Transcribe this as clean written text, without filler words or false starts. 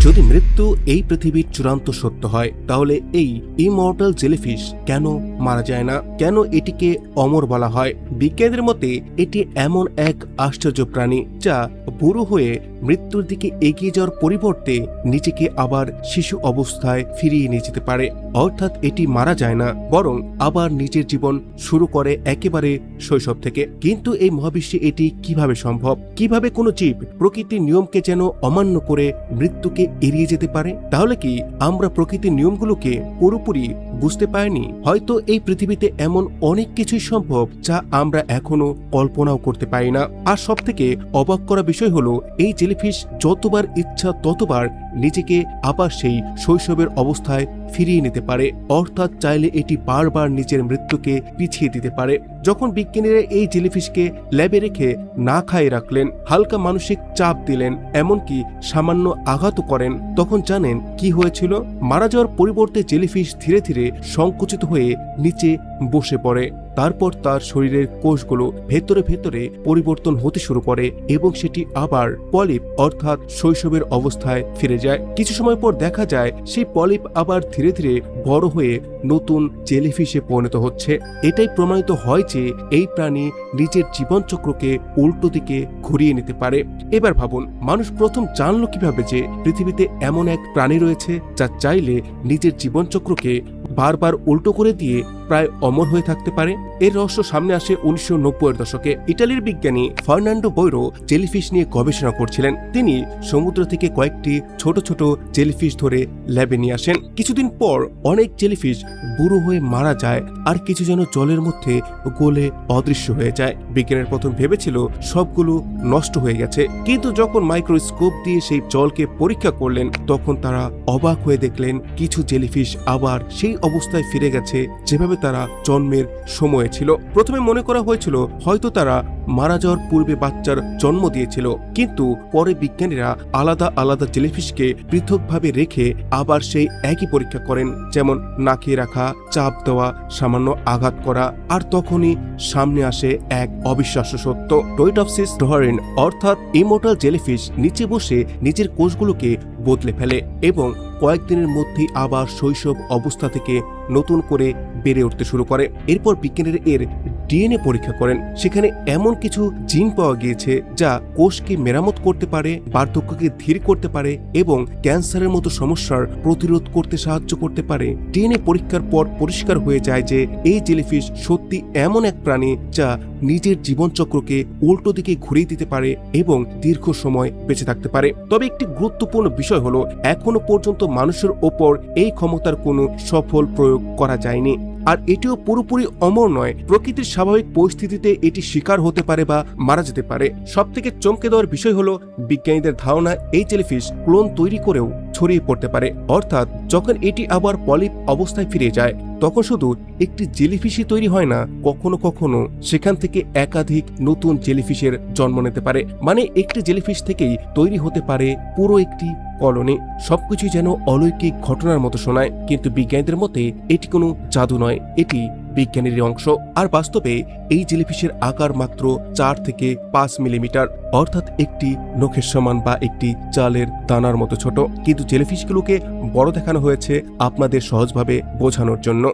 যদি মৃত্যু এই পৃথিবীর চূড়ান্ত সত্য হয়, তাহলে এই ইমর্টাল জেলিফিশ কেন মারা যায় না? কেন এটিকে অমর বলা হয়? বিজ্ঞানীদের মতে এটি এমন এক আশ্চর্য প্রাণী যা বুড়ো হয়ে মৃত্যুর দিকে এগিয়ে যাওয়ার পরিবর্তে নিজেকে আবার শিশু অবস্থায় ফিরিয়ে নিয়ে যেতে পারে। অর্থাৎ এটি মারা যায় না, বরং আবার নিজের জীবন শুরু করে একেবারে শৈশব থেকে। কিন্তু এই মহাবিশ্বে এটি কিভাবে সম্ভব? কিভাবে কোনো জীব প্রকৃতির নিয়মকে যেন অমান্য করে মৃত্যুকে এড়িয়ে যেতে পারে? তাহলে কি আমরা প্রকৃতির নিয়মগুলোকে পুরোপুরি বুঝতে পারিনি? হয়তো এই পৃথিবীতে এমন অনেক কিছুই সম্ভব যা আমরা এখনো কল্পনাও করতে পারি না। আর সব থেকে অবাক করা বিষয় হলো, এই জেলিফিশ যতবার ইচ্ছা ততবার নিজেকে আবার সেই শৈশবের অবস্থায় ফিরিয়ে নিতে পারে। অর্থাৎ চাইলে এটি বারবার নিজের মৃত্যুকে পিছিয়ে দিতে পারে। যখন বিজ্ঞানীরা এই জেলিফিশকে ল্যাবে রেখে না খাইয়ে রাখলেন, হালকা মানসিক চাপ দিলেন, এমনকি সামান্য আঘাতও করেন, তখন জানেন কি হয়েছিল? মারা যাওয়ার পরিবর্তে জেলিফিশ ধীরে ধীরে সংকুচিত হয়ে নিচে বসে পড়ে। তারপর তার শরীরের কোষগুলো ভেতরে ভেতরে পরিবর্তন হতে শুরু করে এবং সেটি আবার পলিপ অর্থাৎ শৈশবের অবস্থায় ফিরে যায়। কিছু সময় পর দেখা যায় সেই পলিপ আবার ধীরে ধীরে বড় হয়ে নতুন জেলিফিশে পরিণত হচ্ছে। এটাই প্রমাণিত হয় যে এই প্রাণী নিজের জীবনচক্রকে উল্টো দিকে ঘুরিয়ে নিতে পারে। এবার ভাবুন, মানুষ প্রথম জানলো কিভাবে যে পৃথিবীতে এমন এক প্রাণী রয়েছে যা চাইলে নিজের জীবনচক্রকে বারবার উল্টো করে দিয়ে প্রায় অমর হয়ে থাকতে পারে? এর রহস্য সামনে আসে 1990-এর দশকে। ইটালির বিজ্ঞানী ফার্নান্ডো বৈরো জেলিফিশ নিয়ে গবেষণা করছিলেন। তিনি সমুদ্র থেকে কয়েকটি ছোট ছোট জেলিফিশ ধরে ল্যাবে নিয়ে আসেন। কিছুদিন পর অনেক জেলিফিশ বুড়ো হয়ে মারা যায়, আর কিছু যেন জলের মধ্যে গলে অদৃশ্য হয়ে যায়। বিজ্ঞানীরা প্রথম ভেবেছিল সবগুলো নষ্ট হয়ে গেছে, কিন্তু যখন মাইক্রোস্কোপ দিয়ে সেই জলকে পরীক্ষা করলেন, তখন তারা অবাক হয়ে দেখলেন কিছু জেলিফিশ আবার সেই অবস্থায় ফিরে গেছে যেভাবে তারা জন্মের সময়ে ছিল। প্রথমে মনে করা হয়েছিল হয়তো তারা মারা যাওয়ার পূর্বে বাচ্চার জন্ম দিয়েছিল, কিন্তু পরে বিজ্ঞানীরা আলাদা আলাদা জেলিফিশকে পৃথকভাবে রেখে আবার সেই একই পরীক্ষা করেন, যেমন না খেয়ে রাখা, চাপ দেওয়া, সামান্য আঘাত করা। আর তখনই সামনে আসে এক অবিশ্বাস্য সত্য। টোইটপসিস ডহরিন অর্থাৎ ইমর্টাল জেলিফিশ নিচে বসে নিজের কোষগুলোকে বদলে ফেলে এবং কয়েকদিনের মধ্যেই আবার শৈশব অবস্থা থেকে নতুন করে বেড়ে উঠতে শুরু করে। এরপর বিজ্ঞানীরা এর ডিএনএ পরীক্ষা করেন। সেখানে এমন কিছু জিন পাওয়া গিয়েছে যা কোষকে মেরামত করতে পারে, বার্ধক্যকে ধীর করতে পারে এবং ক্যান্সারের মতো সমস্যার প্রতিরোধ করতে সাহায্য করতে পারে। ডিএনএ পরীক্ষার পর পরিষ্কার হয়ে যায় যে এই জেলিফিশ সত্যি এমন এক প্রাণী যা নিজের জীবনচক্রকে উল্টো দিকে ঘুরিয়ে দিতে পারে এবং দীর্ঘ সময় বেঁচে থাকতে পারে। তবে একটি গুরুত্বপূর্ণ বিষয় হলো, এখনো পর্যন্ত মানুষের ওপর এই ক্ষমতার কোনো সফল প্রয়োগ করা যায়নি। আর এটিও পুরোপুরি অমর নয়। প্রকৃতির স্বাভাবিক পরিস্থিতিতে এটি শিকার হতে পারে বা মারা যেতে পারে। সবথেকে চমকে দেওয়ার বিষয় হলো, বিজ্ঞানীদের ধারণা এই জেলিফিশ ক্লোন তৈরি করেও ছড়িয়ে পড়তে পারে। অর্থাৎ যখন এটি আবার পলিপ অবস্থায় ফিরে যায়, তখন শুধু একটি জেলিফিশই তৈরি হয় না, কখনো কখনো সেখান থেকে একাধিক নতুন জেলিফিশের জন্ম নিতে পারে। মানে একটি জেলিফিশ থেকেই তৈরি হতে পারে পুরো একটি কলোনি। সবকিছুই যেন অলৌকিক ঘটনার মতো শোনায়, কিন্তু বিজ্ঞানীদের মতে এটি কোনো জাদু নয়, এটি বিজ্ঞানের অংশ। আর বাস্তবে এই জেলিফিশের আকার মাত্র 4 থেকে 5 মিলিমিটার, অর্থাৎ একটি নখের সমান বা একটি চালের দানার মতো ছোট। কিন্তু জেলিফিশগুলোকে বড় দেখানো হয়েছে আপনাদের সহজভাবে বোঝানোর জন্য।